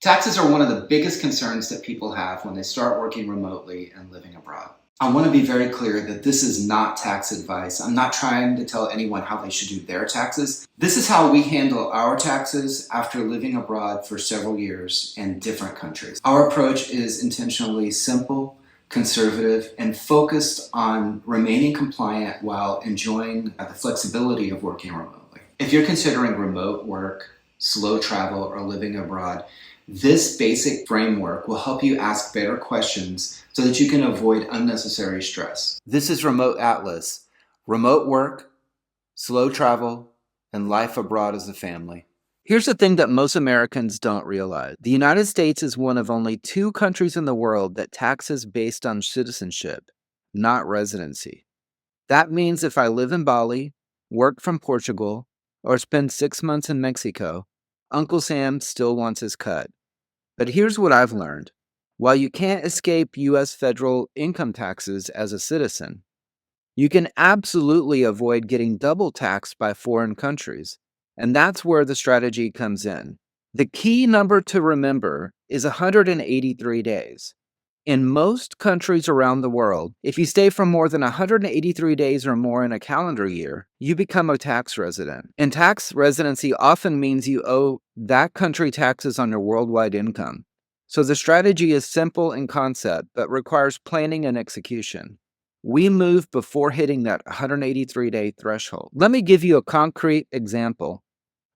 Taxes are one of the biggest concerns that people have when they start working remotely and living abroad. I want to be very clear that this is not tax advice. I'm not trying to tell anyone how they should do their taxes. This is how we handle our taxes after living abroad for several years in different countries. Our approach is intentionally simple, conservative, and focused on remaining compliant while enjoying the flexibility of working remotely. If you're considering remote work, slow travel, or living abroad, this basic framework will help you ask better questions so that you can avoid unnecessary stress. This is Remote Atlas: remote work, slow travel, and life abroad as a family. Here's the thing that most Americans don't realize. The United States is one of only 2 countries in the world that taxes based on citizenship, not residency. That means if I live in Bali, work from Portugal, or spend 6 months in Mexico, Uncle Sam still wants his cut. But here's what I've learned. While you can't escape U.S. federal income taxes as a citizen, you can absolutely avoid getting double taxed by foreign countries. And that's where the strategy comes in. The key number to remember is 183 days. In most countries around the world, if you stay for more than 183 days or more in a calendar year, you become a tax resident. And tax residency often means you owe that country taxes on your worldwide income. So the strategy is simple in concept, but requires planning and execution. We move before hitting that 183-day threshold. Let me give you a concrete example.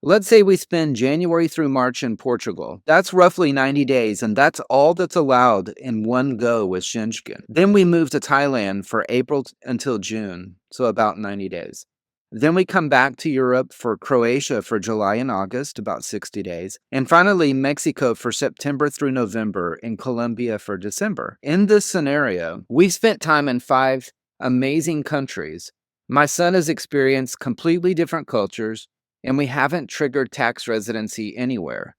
Let's say we spend January through March in Portugal. That's roughly 90 days, and that's all that's allowed in one go with Shenzhen. Then we move to Thailand for April until June, so about 90 days. Then we come back to Europe for Croatia for July and August, about 60 days. And finally, Mexico for September through November, and Colombia for December. In this scenario, we spent time in 5 amazing countries. My son has experienced completely different cultures, and we haven't triggered tax residency anywhere.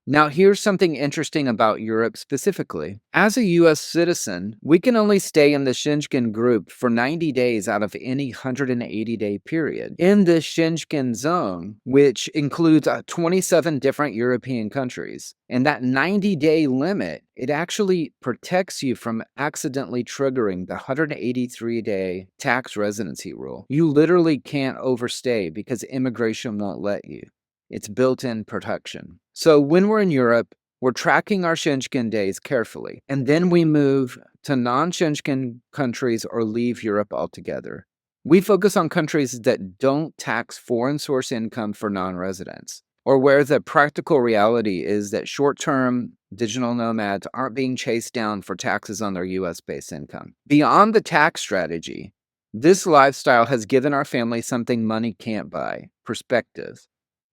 Now, here's something interesting about Europe specifically. As a U.S. citizen, we can only stay in the Schengen group for 90 days out of any 180-day period. In the Schengen zone, which includes 27 different European countries, and that 90-day limit, it actually protects you from accidentally triggering the 183-day tax residency rule. You literally can't overstay because immigration won't let you. It's built-in protection. So when we're in Europe, we're tracking our Schengen days carefully, and then we move to non-Schengen countries or leave Europe altogether. We focus on countries that don't tax foreign source income for non-residents, or where the practical reality is that short-term digital nomads aren't being chased down for taxes on their US-based income. Beyond the tax strategy, this lifestyle has given our family something money can't buy: perspective.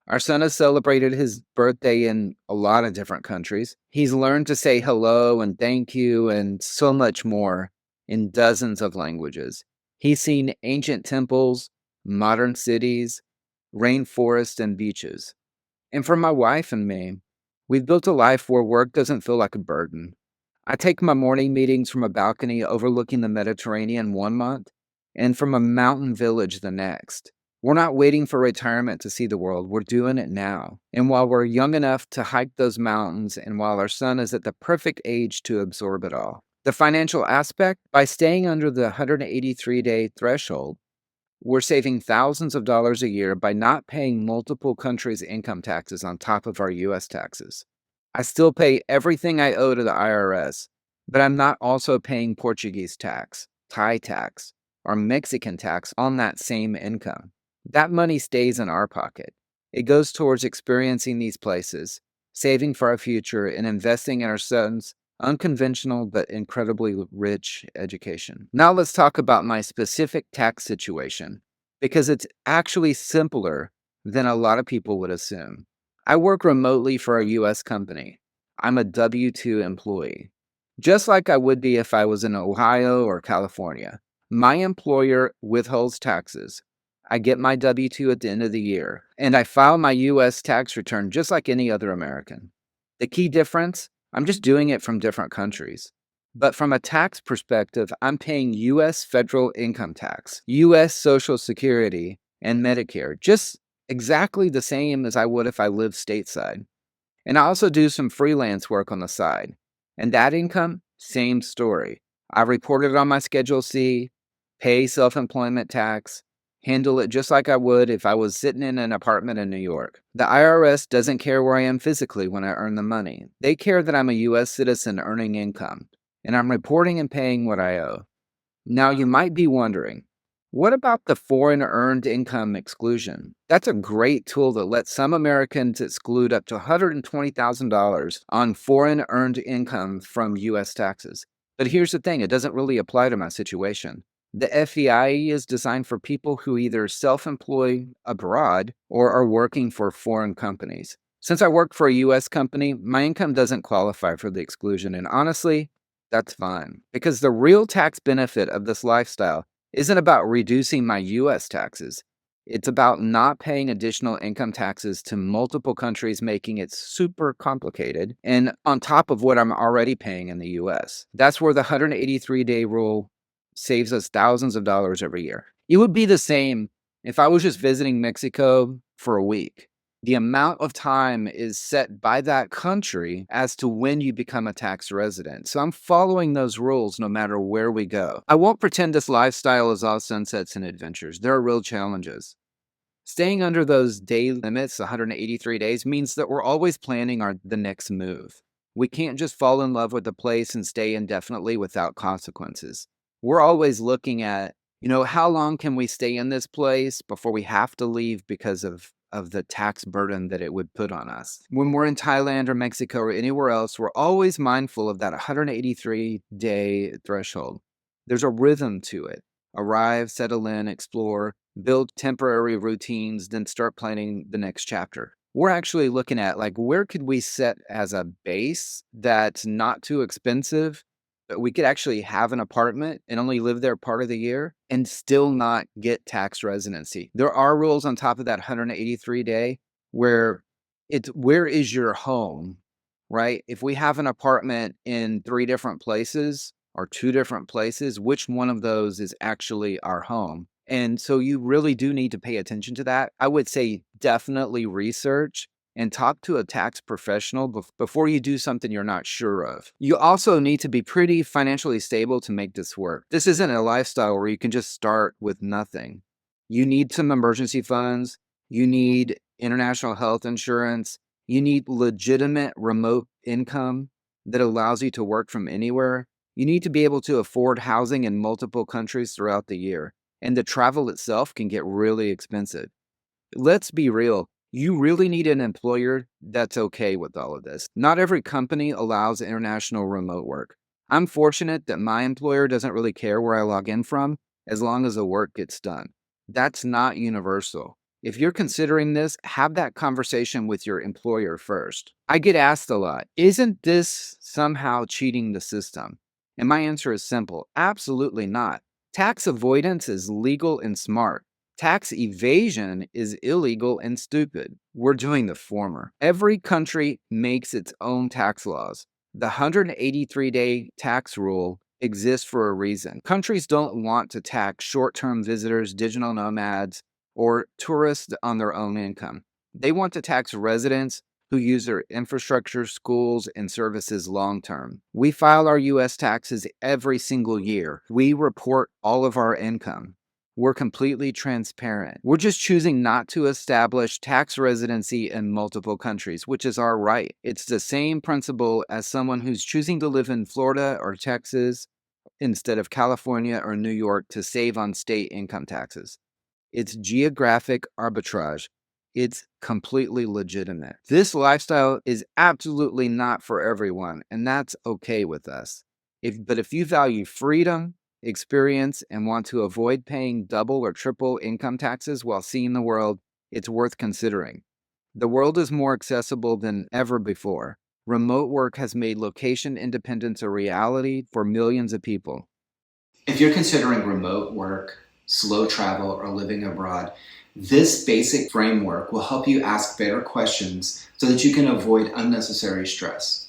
Our son has celebrated his birthday in a lot of different countries. He's learned to say hello and thank you and so much more in dozens of languages. He's seen ancient temples, modern cities, rainforests, and beaches. And for my wife and me, we've built a life where work doesn't feel like a burden. I take my morning meetings from a balcony overlooking the Mediterranean one month and from a mountain village the next. We're not waiting for retirement to see the world. We're doing it now. And while we're young enough to hike those mountains, and while our son is at the perfect age to absorb it all. The financial aspect, by staying under the 183-day threshold, we're saving thousands of dollars a year by not paying multiple countries' income taxes on top of our U.S. taxes. I still pay everything I owe to the IRS, but I'm not also paying Portuguese tax, Thai tax, or Mexican tax on that same income. That money stays in our pocket. It goes towards experiencing these places, saving for our future, and investing in our son's unconventional but incredibly rich education. Now let's talk about my specific tax situation, because it's actually simpler than a lot of people would assume. I work remotely for a U.S. company. I'm a W-2 employee, just like I would be if I was in Ohio or California. My employer withholds taxes. I get my W-2 at the end of the year, and I file my U.S. tax return just like any other American. The key difference? I'm just doing it from different countries. But from a tax perspective, I'm paying U.S. federal income tax, U.S. Social Security, and Medicare, just exactly the same as I would if I lived stateside. And I also do some freelance work on the side. And that income, same story. I report it on my Schedule C, pay self employment tax, handle it just like I would if I was sitting in an apartment in New York. The IRS doesn't care where I am physically when I earn the money. They care that I'm a US citizen earning income, and I'm reporting and paying what I owe. Now, you might be wondering, what about the foreign earned income exclusion? That's a great tool that lets some Americans exclude up to $120,000 on foreign earned income from US taxes. But here's the thing, it doesn't really apply to my situation. The FEIE is designed for people who either self employ abroad or are working for foreign companies. Since I work for a US company, my income doesn't qualify for the exclusion, and honestly, that's fine. Because the real tax benefit of this lifestyle isn't about reducing my US taxes. It's about not paying additional income taxes to multiple countries, making it super complicated and on top of what I'm already paying in the US. That's where the 183-day rule saves us thousands of dollars every year. It would be the same if I was just visiting Mexico for a week. The amount of time is set by that country as to when you become a tax resident. So I'm following those rules no matter where we go. I won't pretend this lifestyle is all sunsets and adventures. There are real challenges. Staying under those day limits, 183 days, means that we're always planning the next move. We can't just fall in love with the place and stay indefinitely without consequences. We're always looking at, how long can we stay in this place before we have to leave because of the tax burden that it would put on us. When we're in Thailand or Mexico or anywhere else, we're always mindful of that 183-day threshold. There's a rhythm to it. Arrive, settle in, explore, build temporary routines, then start planning the next chapter. We're actually looking at where could we set as a base that's not too expensive, but we could actually have an apartment and only live there part of the year and still not get tax residency. There are rules on top of that 183-day where it's where is your home, right? If we have an apartment in 3 different places or 2 different places, which one of those is actually our home? And so you really do need to pay attention to that. I would say definitely research and talk to a tax professional before you do something you're not sure of. You also need to be pretty financially stable to make this work. This isn't a lifestyle where you can just start with nothing. You need some emergency funds. You need international health insurance. You need legitimate remote income that allows you to work from anywhere. You need to be able to afford housing in multiple countries throughout the year. And the travel itself can get really expensive. Let's be real. You really need an employer that's okay with all of this. Not every company allows international remote work. I'm fortunate that my employer doesn't really care where I log in from as long as the work gets done. That's not universal. If you're considering this, have that conversation with your employer first. I get asked a lot, isn't this somehow cheating the system? And my answer is simple, absolutely not. Tax avoidance is legal and smart. Tax evasion is illegal and stupid. We're doing the former. Every country makes its own tax laws. The 183-day tax rule exists for a reason. Countries don't want to tax short-term visitors, digital nomads, or tourists on their own income. They want to tax residents who use their infrastructure, schools, and services long term. We file our US taxes every single year. We report all of our income. We're completely transparent. We're just choosing not to establish tax residency in multiple countries, which is our right. It's the same principle as someone who's choosing to live in Florida or Texas instead of California or New York to save on state income taxes. It's geographic arbitrage. It's completely legitimate. This lifestyle is absolutely not for everyone, and that's okay with us. But if you value freedom, experience, and want to avoid paying double or triple income taxes while seeing the world, it's worth considering. The world is more accessible than ever before. Remote work has made location independence a reality for millions of people. If you're considering remote work, slow travel, or living abroad, this basic framework will help you ask better questions so that you can avoid unnecessary stress.